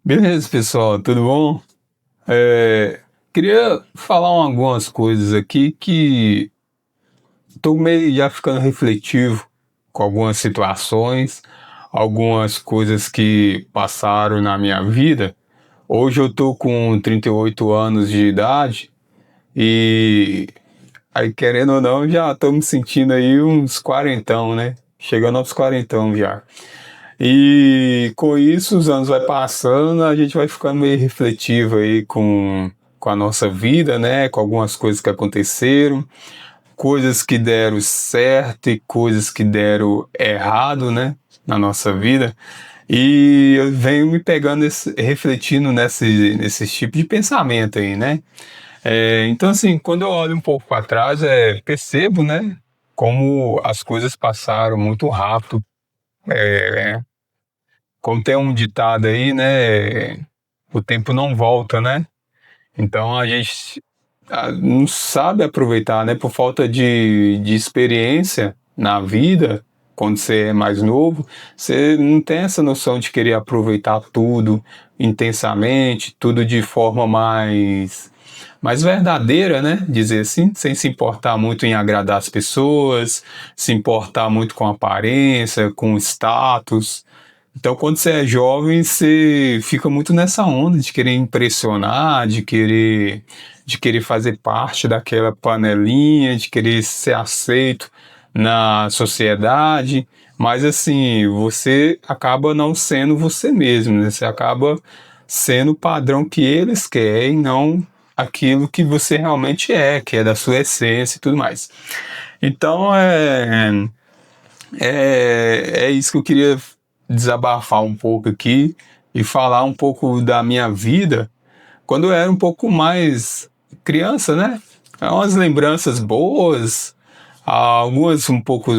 Beleza, pessoal, tudo bom? É, Queria falar algumas coisas aqui que estou meio já ficando refletivo com algumas situações, algumas coisas que passaram na minha vida. Hoje eu tô com 38 anos de idade e aí, querendo ou não, já estou me sentindo aí uns quarentão, né? Chegando aos quarentão já. E com isso, os anos vai passando, a gente vai ficando meio refletivo aí com a nossa vida, né? Com algumas coisas que aconteceram, coisas que deram certo e coisas que deram errado, né? Na nossa vida. E eu venho me pegando, refletindo nesse tipo de pensamento aí, né? Então, assim, quando eu olho um pouco para trás, percebo, né? Como as coisas passaram muito rápido. É, Como tem um ditado aí, né? O tempo não volta, né? Então a gente não sabe aproveitar, né? Por falta de experiência na vida, quando você é mais novo, você não tem essa noção de querer aproveitar tudo intensamente, tudo de forma mais verdadeira, né? Dizer assim, sem se importar muito em agradar as pessoas, se importar muito com a aparência, com o status. Então, quando você é jovem, você fica muito nessa onda de querer impressionar, de querer fazer parte daquela panelinha, de querer ser aceito na sociedade. Mas assim, você acaba não sendo você mesmo, né? Você acaba sendo o padrão que eles querem, não aquilo que você realmente é, que é da sua essência e tudo mais. Então, é isso que eu queria desabafar um pouco aqui e falar um pouco da minha vida quando eu era um pouco mais criança, né? É umas lembranças boas, algumas um pouco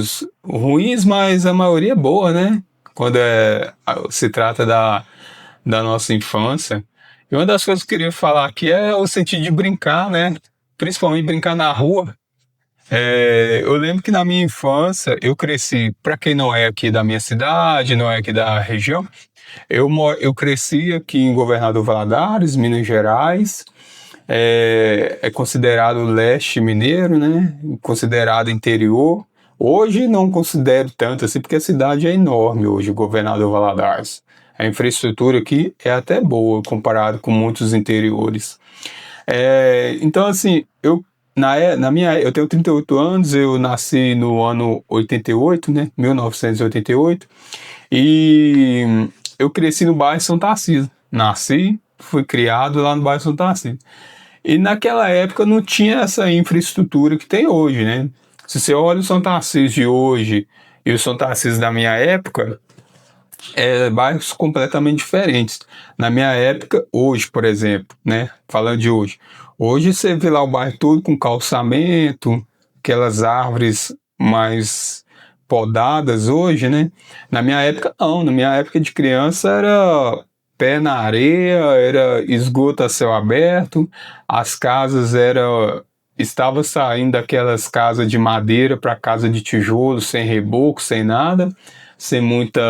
ruins, mas a maioria é boa, né? Quando se trata da nossa infância. E uma das coisas que eu queria falar aqui é o sentido de brincar, né? Principalmente brincar na rua. Eu lembro que na minha infância eu cresci, para quem não é aqui da minha cidade, não é aqui da região, eu cresci aqui em Governador Valadares, Minas Gerais. É considerado leste mineiro, né? Considerado interior. Hoje não considero tanto assim, porque a cidade é enorme hoje, Governador Valadares. A infraestrutura aqui é até boa comparado com muitos interiores. Então, assim, eu tenho 38 anos, eu nasci no ano 88, né? 1988, e eu cresci no bairro São Tarcísio. Nasci, fui criado lá no bairro São Tarcísio. E naquela época não tinha essa infraestrutura que tem hoje, né? Se você olha o São Tarcísio de hoje e o São Tarcísio da minha época, bairros completamente diferentes. Na minha época, hoje, por exemplo, né? Falando de hoje você vê lá o bairro todo com calçamento, aquelas árvores mais podadas hoje, né? Na minha época, não. Na minha época de criança era pé na areia, era esgoto a céu aberto, as casas estava saindo daquelas casas de madeira para casa de tijolo, sem reboco, sem nada, sem muito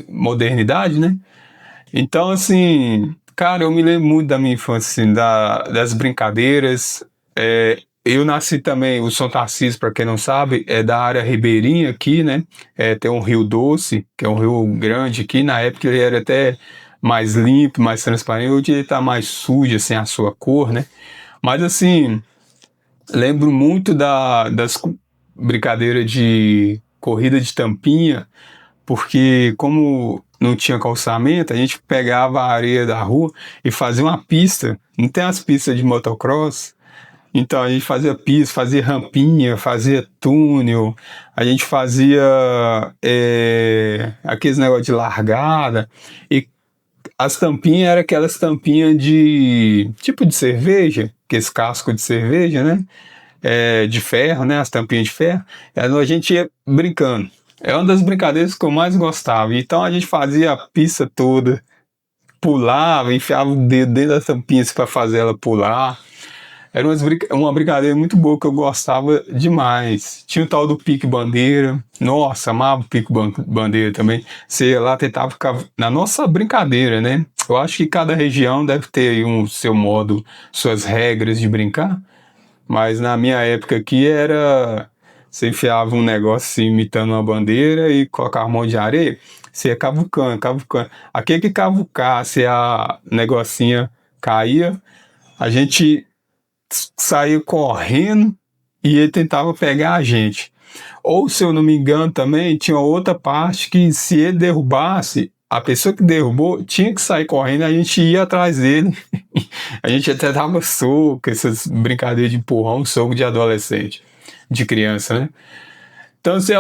modernidade, né? Então, assim, cara, eu me lembro muito da minha infância, assim, das brincadeiras. Eu nasci também, o São Tarcísio, para quem não sabe, é da área ribeirinha aqui, né? Tem um rio Doce, que é um rio grande aqui. Na época ele era até mais limpo, mais transparente. Hoje ele tá mais sujo, assim, a sua cor, né? Mas, assim, lembro muito das brincadeiras de corrida de tampinha, porque como não tinha calçamento, a gente pegava a areia da rua e fazia uma pista. Não tem as pistas de motocross? Então a gente fazia pista, fazia rampinha, fazia túnel, a gente fazia aqueles negócios de largada. E as tampinhas eram aquelas tampinhas de tipo de cerveja, aqueles cascos de cerveja, né? De ferro, né? As tampinhas de ferro. Aí a gente ia brincando. É uma das brincadeiras que eu mais gostava. Então a gente fazia a pista toda, pulava, enfiava o dedo dentro das tampinhas para fazer ela pular. Era uma brincadeira muito boa que eu gostava demais. Tinha o tal do pique-bandeira. Nossa, amava o pique-bandeira também. Você ia lá, tentava ficar na nossa brincadeira, né? Eu acho que cada região deve ter aí um seu modo, suas regras de brincar. Mas na minha época aqui era. Você enfiava um negócio assim, imitando uma bandeira e colocava um monte de areia. Você ia cavucando, cavucando. Aquele que cavucasse a negocinha caía, a gente saía correndo e ele tentava pegar a gente. Ou, se eu não me engano, também tinha outra parte que, se ele derrubasse, a pessoa que derrubou tinha que sair correndo, a gente ia atrás dele. A gente até dava soco, essas brincadeiras de empurrão, soco de adolescente, de criança, né? Então, assim,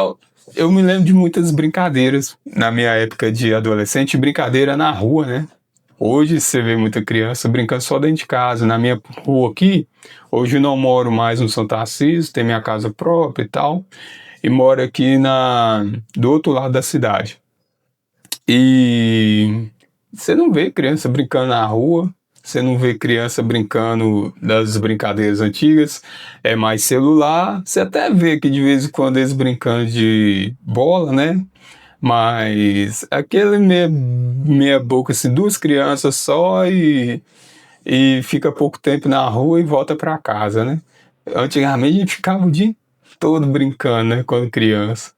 eu me lembro de muitas brincadeiras na minha época de adolescente, brincadeira na rua, né? Hoje você vê muita criança brincando só dentro de casa. Na minha rua aqui, hoje eu não moro mais no São Tarcísio, tenho minha casa própria e tal, e moro aqui do outro lado da cidade. E você não vê criança brincando na rua, você não vê criança brincando das brincadeiras antigas, é mais celular. Você até vê que de vez em quando eles brincando de bola, né? Mas aquele meia boca, assim, duas crianças só e fica pouco tempo na rua e volta para casa, né? Antigamente a gente ficava o dia todo brincando, né, quando criança.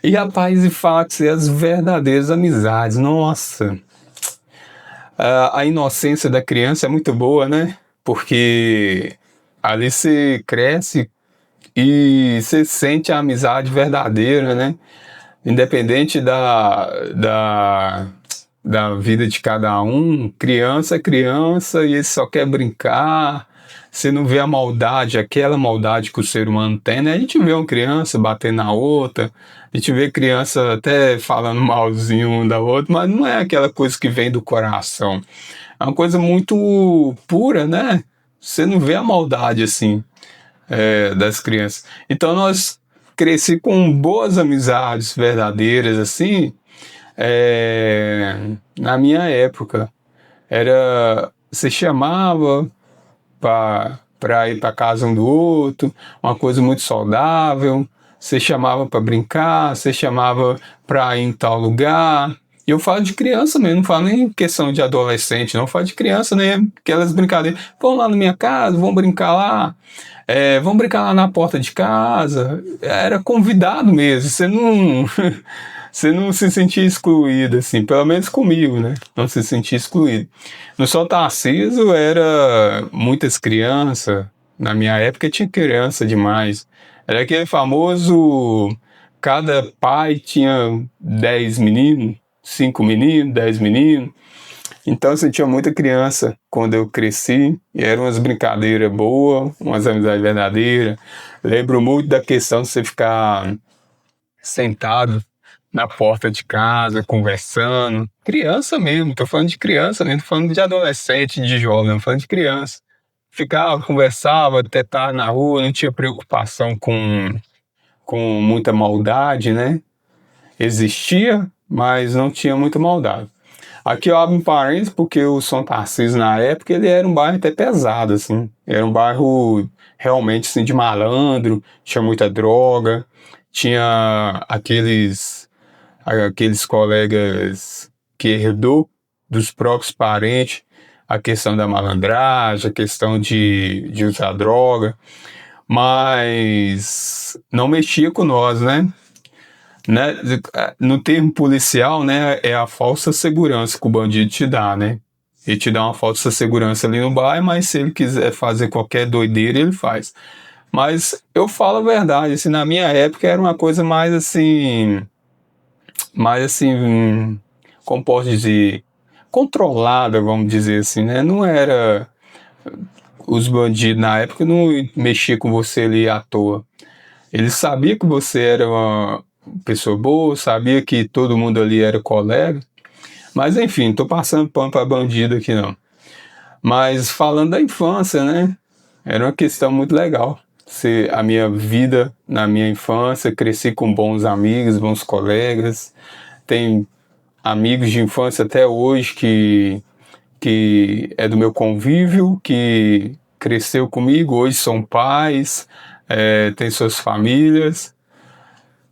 E rapaz, e fala que as verdadeiras amizades, nossa, a inocência da criança é muito boa, né? Porque ali você cresce e você sente a amizade verdadeira, né? Independente da vida de cada um, criança é criança e ele só quer brincar. Você não vê a maldade, aquela maldade que o ser humano tem, né? A gente vê uma criança batendo na outra, a gente vê criança até falando malzinho um da outra, mas não é aquela coisa que vem do coração. É uma coisa muito pura, né? Você não vê a maldade assim, das crianças. Então nós cresci com boas amizades verdadeiras assim, na minha época. Você chamava para ir para casa um do outro, uma coisa muito saudável. Você chamava para brincar, você chamava para ir em tal lugar. E eu falo de criança mesmo, não falo nem questão de adolescente, não, eu falo de criança, né? Aquelas brincadeiras. Vão lá na minha casa, vão brincar lá. Vamos brincar lá na porta de casa. Era convidado mesmo, você não, você não se sentia excluído, assim, pelo menos comigo, né? Não se sentia excluído. No São Tarcísio era muitas crianças, na minha época tinha criança demais. Era aquele famoso, cada pai tinha 10 meninos, 5 meninos, 10 meninos. Então, assim, tinha muita criança quando eu cresci, e eram umas brincadeiras boas, umas amizades verdadeiras. Lembro muito da questão de você ficar sentado na porta de casa, conversando. Criança mesmo, tô falando de criança mesmo, tô falando de adolescente, de jovem, tô falando de criança. Ficava, conversava, até tarde na rua, não tinha preocupação com muita maldade, né? Existia, mas não tinha muita maldade. Aqui eu abro um parênteses porque o São Tarcísio, na época, ele era um bairro até pesado, assim. Era um bairro realmente, assim, de malandro, tinha muita droga, tinha aqueles colegas que herdou dos próprios parentes a questão da malandragem, a questão de usar droga, mas não mexia com nós, né? No termo policial, né, é a falsa segurança que o bandido te dá, né? Ele te dá uma falsa segurança ali no bairro, mas se ele quiser fazer qualquer doideira, ele faz. Mas eu falo a verdade, assim, na minha época era uma coisa mais assim, como posso dizer, controlada, vamos dizer assim, né? Não era, os bandidos na época não mexiam com você ali à toa. Eles sabiam que você era uma pessoa boa, sabia que todo mundo ali era colega. Mas enfim, não tô passando pano para bandido aqui não. Mas falando da infância, né? Era uma questão muito legal. A minha vida na minha infância, cresci com bons amigos, bons colegas. Tem amigos de infância até hoje que é do meu convívio, que cresceu comigo, hoje são pais, têm suas famílias.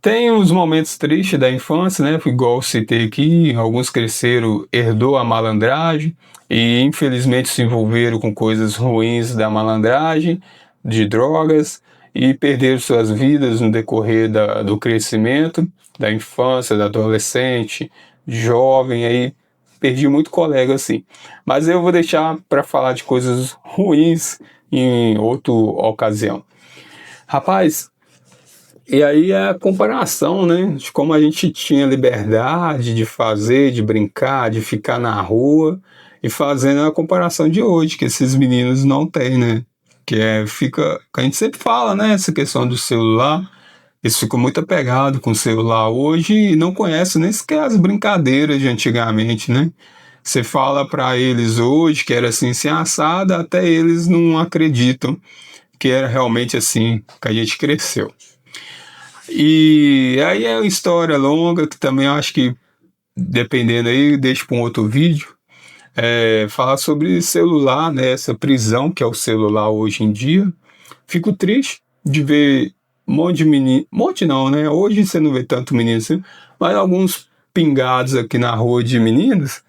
Tem os momentos tristes da infância, né? Igual eu citei aqui, alguns cresceram, herdou a malandragem e infelizmente se envolveram com coisas ruins da malandragem, de drogas, e perderam suas vidas no decorrer do crescimento, da infância, da adolescente, jovem, aí perdi muito colega assim. Mas eu vou deixar para falar de coisas ruins em outra ocasião. Rapaz, e aí é a comparação, né, de como a gente tinha liberdade de fazer, de brincar, de ficar na rua, e fazendo a comparação de hoje, que esses meninos não têm, né? Que a gente sempre fala, né, essa questão do celular, eles ficam muito apegados com o celular hoje e não conhecem nem sequer as brincadeiras de antigamente, né? Você fala para eles hoje que era assim, assim, assado, até eles não acreditam que era realmente assim que a gente cresceu. E aí é uma história longa que também eu acho que, dependendo aí, deixo para um outro vídeo, falar sobre celular, né, essa prisão que é o celular hoje em dia. Fico triste de ver um monte de menino, monte não, né, hoje você não vê tanto menino assim, mas alguns pingados aqui na rua de meninos,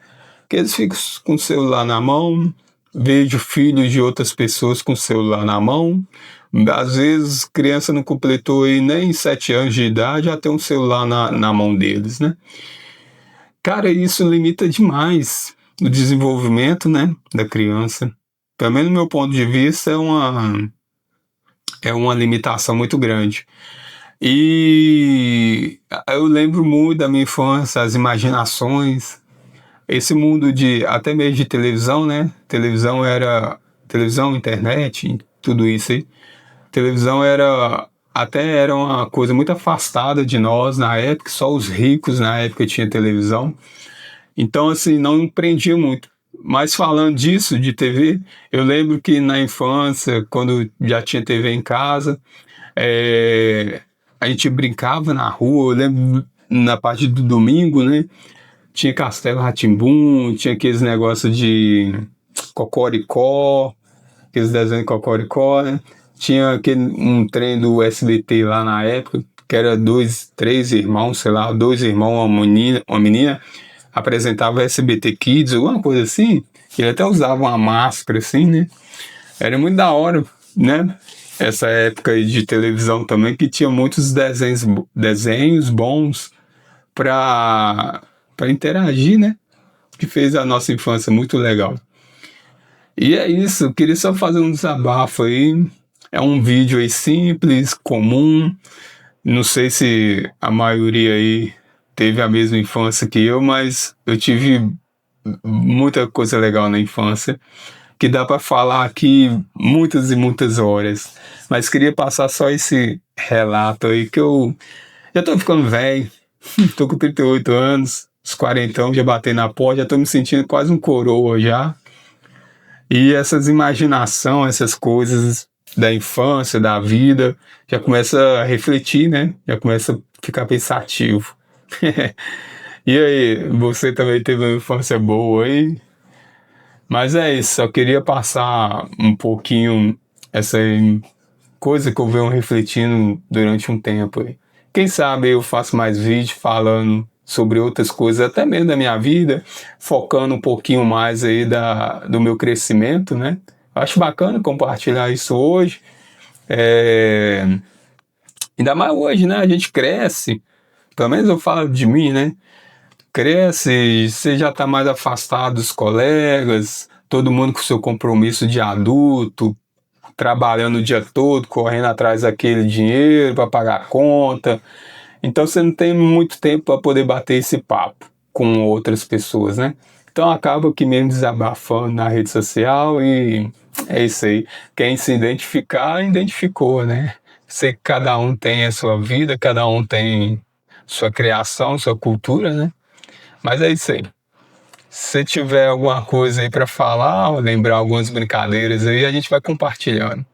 que eles ficam com o celular na mão, vejo filhos de outras pessoas com o celular na mão. Às vezes, criança não completou aí nem 7 anos de idade, já tem um celular na mão deles, né? Cara, isso limita demais o desenvolvimento, né, da criança. Pelo menos do meu ponto de vista, é uma limitação muito grande. E eu lembro muito da minha infância, as imaginações, esse mundo de, até mesmo de televisão, né? Televisão, internet, tudo isso aí. Televisão era uma coisa muito afastada de nós na época, só os ricos na época tinham televisão. Então, assim, não prendia muito. Mas falando disso, de TV, eu lembro que na infância, quando já tinha TV em casa, a gente brincava na rua. Eu lembro na parte do domingo, né? Tinha Castelo Rá-Tim-Bum, tinha aqueles negócios de Cocoricó, aqueles desenhos de Cocoricó, né? Tinha um trem do SBT lá na época, que era três irmãos, sei lá, dois irmãos, uma menina, apresentava SBT Kids, alguma coisa assim, que ele até usava uma máscara assim, né? Era muito da hora, né? Essa época aí de televisão também, que tinha muitos desenhos bons para interagir, né? Que fez a nossa infância muito legal. E é isso, eu queria só fazer um desabafo aí. É um vídeo aí simples, comum. Não sei se a maioria aí teve a mesma infância que eu, mas eu tive muita coisa legal na infância, que dá para falar aqui muitas e muitas horas. Mas queria passar só esse relato aí, que eu já tô ficando velho, tô com 38 anos, os 40 já batei na porta, já tô me sentindo quase um coroa já. E essas imaginação, essas coisas da infância, da vida, já começa a refletir, né? Já começa a ficar pensativo. E aí, você também teve uma infância boa aí? Mas é isso, só queria passar um pouquinho essa coisa que eu venho refletindo durante um tempo aí. Quem sabe eu faço mais vídeos falando sobre outras coisas, até mesmo da minha vida, focando um pouquinho mais aí do meu crescimento, né? Acho bacana compartilhar isso hoje. Ainda mais hoje, né? A gente cresce, pelo menos eu falo de mim, né? Cresce, você já está mais afastado dos colegas, todo mundo com seu compromisso de adulto, trabalhando o dia todo, correndo atrás daquele dinheiro para pagar a conta. Então você não tem muito tempo para poder bater esse papo com outras pessoas, né? Então acaba que mesmo desabafando na rede social, e é isso aí. Quem se identificar, identificou, né? Sei que cada um tem a sua vida, cada um tem sua criação, sua cultura, né? Mas é isso aí. Se tiver alguma coisa aí para falar, ou lembrar algumas brincadeiras aí, a gente vai compartilhando.